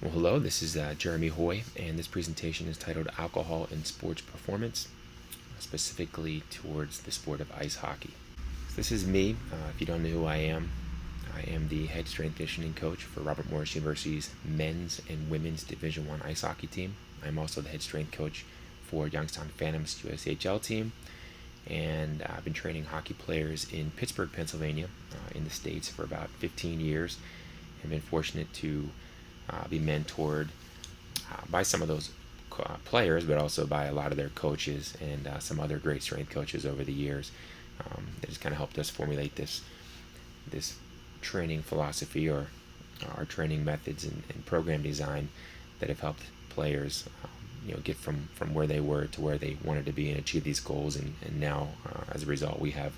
Well, hello, this is Jeremy Hoy, and this presentation is titled Alcohol in Sports Performance, specifically towards the sport of ice hockey. So this is me. If you don't know who I am the head strength conditioning coach for Robert Morris University's men's and women's Division I ice hockey team. I'm also the head strength coach for Youngstown Phantoms USHL team, and I've been training hockey players in Pittsburgh, Pennsylvania, in the States for about 15 years, and been fortunate to be mentored by some of those players, but also by a lot of their coaches and some other great strength coaches over the years. That has kind of helped us formulate this training philosophy or our training methods and program design that have helped players get from where they were to where they wanted to be and achieve these goals. And now, as a result, we have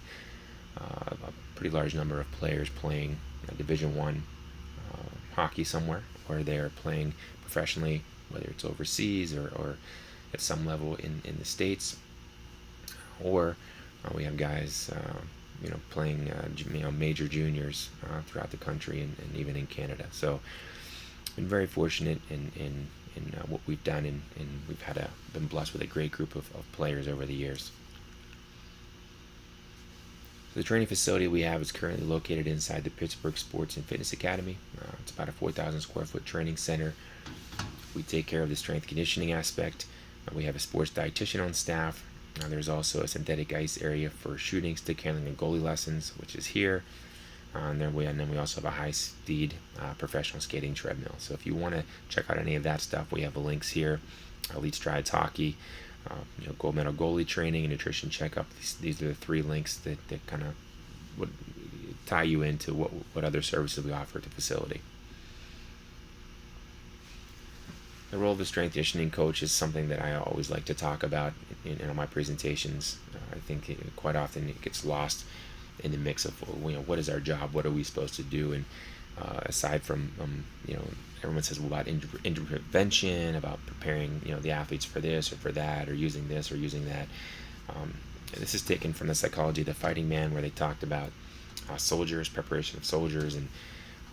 a pretty large number of players playing Division I hockey somewhere, or they're playing professionally, whether it's overseas or at some level in the States, or we have guys playing major juniors throughout the country and even in Canada. So been very fortunate in what we've done, and we've been blessed with a great group of players over the years. The training facility we have is currently located inside the Pittsburgh Sports and Fitness Academy. It's about a 4,000 square foot training center. We take care of the strength conditioning aspect. We have a sports dietitian on staff. There's also a synthetic ice area for shooting, stick handling, and goalie lessons, which is here. And then we also have a high-speed professional skating treadmill. So if you want to check out any of that stuff, we have the links here. Elite Strides Hockey, gold medal goalie training, and nutrition checkup. These are the three links that kind of would tie you into what other services we offer at the facility. The role of the strength conditioning coach is something that I always like to talk about in my presentations. I think quite often it gets lost in the mix of what is our job, what are we supposed to do, and aside from everyone says about injury prevention, about preparing the athletes for this or for that, or using this or using that. This is taken from the Psychology of the Fighting Man, where they talked about soldiers, preparation of soldiers, and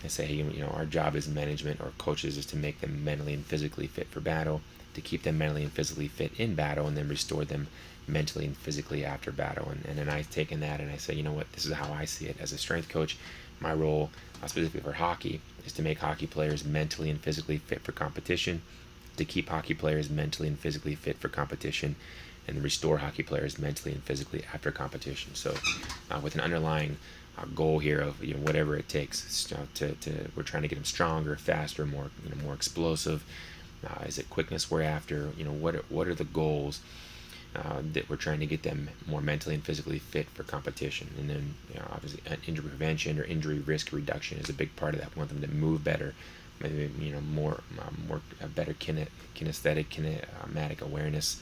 they say our job as management or coaches is to make them mentally and physically fit for battle, to keep them mentally and physically fit in battle, and then restore them mentally and physically after battle. And then I've taken that and I say, this is how I see it as a strength coach. My role, specifically for hockey, is to make hockey players mentally and physically fit for competition, to keep hockey players mentally and physically fit for competition, and restore hockey players mentally and physically after competition. So with an underlying goal here of whatever it takes we're trying to get them stronger, faster, more explosive. Is it quickness we're after? What are the goals that we're trying to get them more mentally and physically fit for competition? And then obviously injury prevention or injury risk reduction is a big part of that. We want them to move better, maybe more better kinesthetic, kinematic awareness.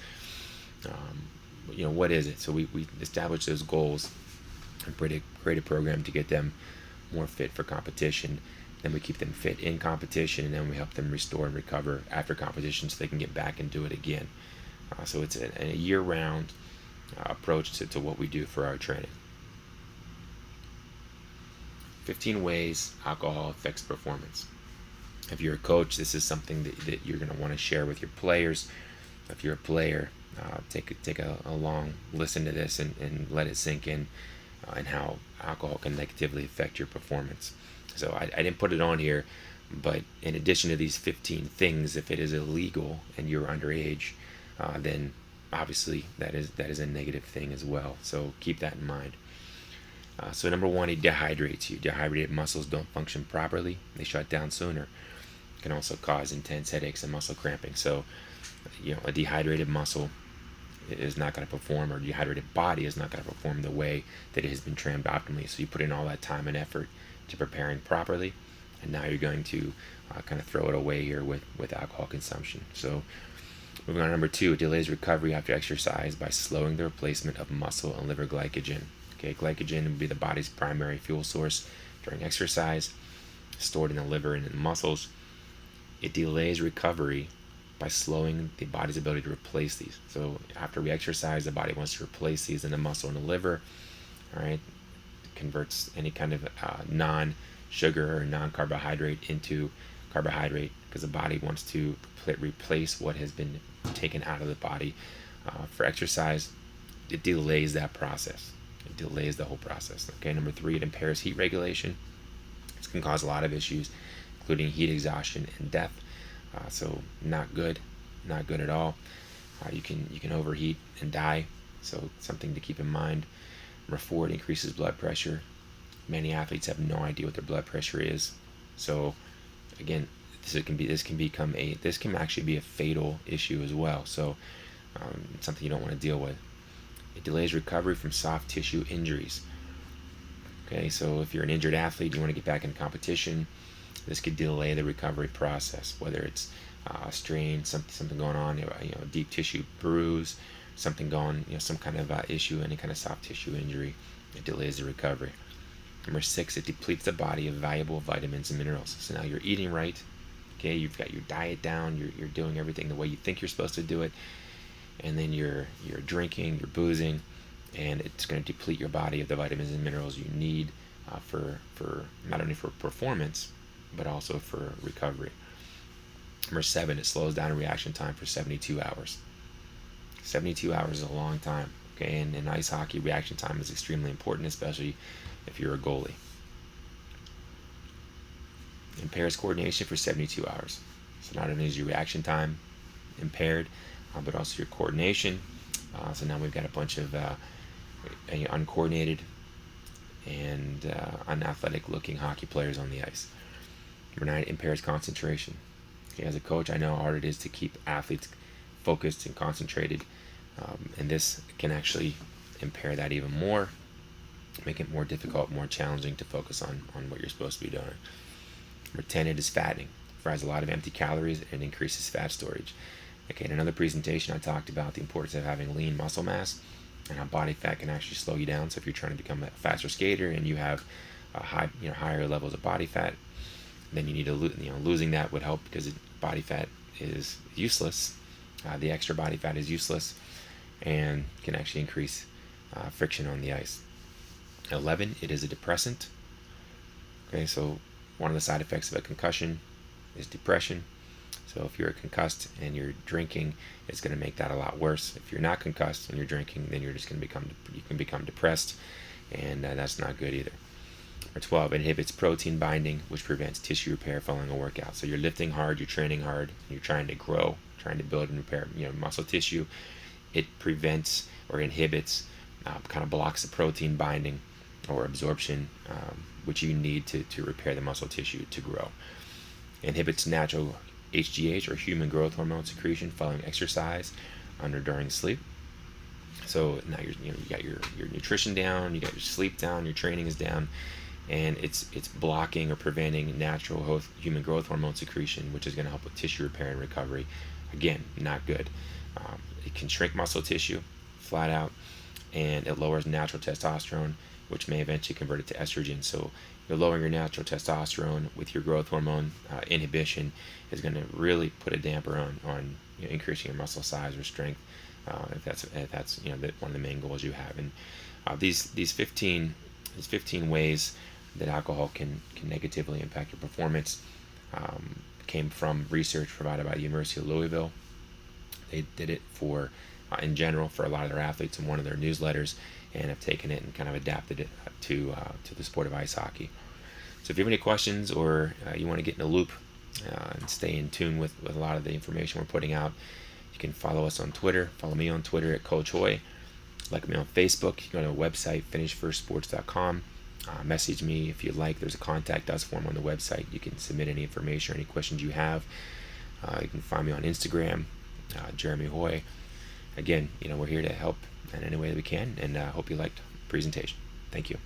What is it? So we establish those goals and create a program to get them more fit for competition. Then we keep them fit in competition, and then we help them restore and recover after competition so they can get back and do it again. So it's a year-round approach to what we do for our training. 15 ways alcohol affects performance. If you're a coach, this is something that you're going to want to share with your players. If you're a player, take a long listen to this and let it sink in, and how alcohol can negatively affect your performance. So I didn't put it on here, but in addition to these 15 things, if it is illegal and you're underage, then obviously that is a negative thing as well. So keep that in mind. So number one, it dehydrates you. Dehydrated muscles don't function properly. They shut down sooner. It can also cause intense headaches and muscle cramping. So a dehydrated muscle is not going to perform, or dehydrated body is not going to perform the way that it has been trained optimally. So you put in all that time and effort to preparing properly, and now you're going to kind of throw it away here with alcohol consumption. So moving on to number two, it delays recovery after exercise by slowing the replacement of muscle and liver glycogen. Okay, glycogen would be the body's primary fuel source during exercise, stored in the liver and in the muscles. It delays recovery by slowing the body's ability to replace these. So after we exercise, the body wants to replace these in the muscle and the liver. All right, it converts any kind of non-sugar or non-carbohydrate into carbohydrate, because the body wants to replace what has been taken out of the body. For exercise, it delays that process. It delays the whole process. Okay, number 3, it impairs heat regulation. This can cause a lot of issues, including heat exhaustion and death. So not good at all. You can overheat and die. So something to keep in mind. Number 4, it increases blood pressure. Many athletes have no idea what their blood pressure is. So again, this can actually be a fatal issue as well. So something you don't want to deal with. It delays recovery from soft tissue injuries. Okay, so if you're an injured athlete, you want to get back in competition, this could delay the recovery process, whether it's a strain, something going on, a deep tissue bruise, something going, some kind of issue, any kind of soft tissue injury. It delays the recovery. Number 6, it depletes the body of valuable vitamins and minerals. So now you're eating right. Okay, you've got your diet down. You're doing everything the way you think you're supposed to do it, and then you're drinking, you're boozing, and it's going to deplete your body of the vitamins and minerals you need for not only for performance, but also for recovery. Number 7, it slows down reaction time for 72 hours. 72 hours is a long time. Okay, and in ice hockey, reaction time is extremely important, especially if you're a goalie. Impairs coordination for 72 hours. So not only is your reaction time impaired, but also your coordination. So now we've got a bunch of uncoordinated and unathletic looking hockey players on the ice. Number 9, impairs concentration. Okay, as a coach, I know how hard it is to keep athletes focused and concentrated, and this can actually impair that even more, make it more difficult, more challenging to focus on what you're supposed to be doing. Number 10, it is fattening. It provides a lot of empty calories and increases fat storage. Okay, in another presentation, I talked about the importance of having lean muscle mass and how body fat can actually slow you down. So if you're trying to become a faster skater and you have higher levels of body fat, then you need to losing that would help, because body fat is useless. The extra body fat is useless and can actually increase friction on the ice. 11, it is a depressant. Okay, so one of the side effects of a concussion is depression. So if you're concussed and you're drinking, it's going to make that a lot worse. If you're not concussed and you're drinking, then you're just going to become depressed, and that's not good either. Number 12, it inhibits protein binding, which prevents tissue repair following a workout. So you're lifting hard, you're training hard, and you're trying to grow, trying to build and repair muscle tissue. It prevents or inhibits, kind of blocks the protein binding or absorption, which you need to repair the muscle tissue to grow. It inhibits natural HGH, or human growth hormone secretion, following exercise or during sleep. So now you got your nutrition down, you got your sleep down, your training is down, and it's blocking or preventing natural human growth hormone secretion, which is going to help with tissue repair and recovery. Again, not good. It can shrink muscle tissue flat out, and it lowers natural testosterone, which may eventually convert it to estrogen. So you're lowering your natural testosterone with your growth hormone inhibition is going to really put a damper on increasing your muscle size or strength, if that's one of the main goals you have. And these 15 ways that alcohol can negatively impact your performance came from research provided by the University of Louisville. They did it in general for a lot of their athletes in one of their newsletters, and have taken it and kind of adapted it to the sport of ice hockey. So if you have any questions, or you want to get in a loop and stay in tune with a lot of the information we're putting out, you can follow us on Twitter. Follow me on Twitter at Coach Hoy. Like me on Facebook. You can go to our website, finishfirstsports.com. Message me if you'd like. There's a contact us form on the website. You can submit any information or any questions you have. You can find me on Instagram, Jeremy Hoy. Again, we're here to help in any way that we can, and hope you liked the presentation. Thank you.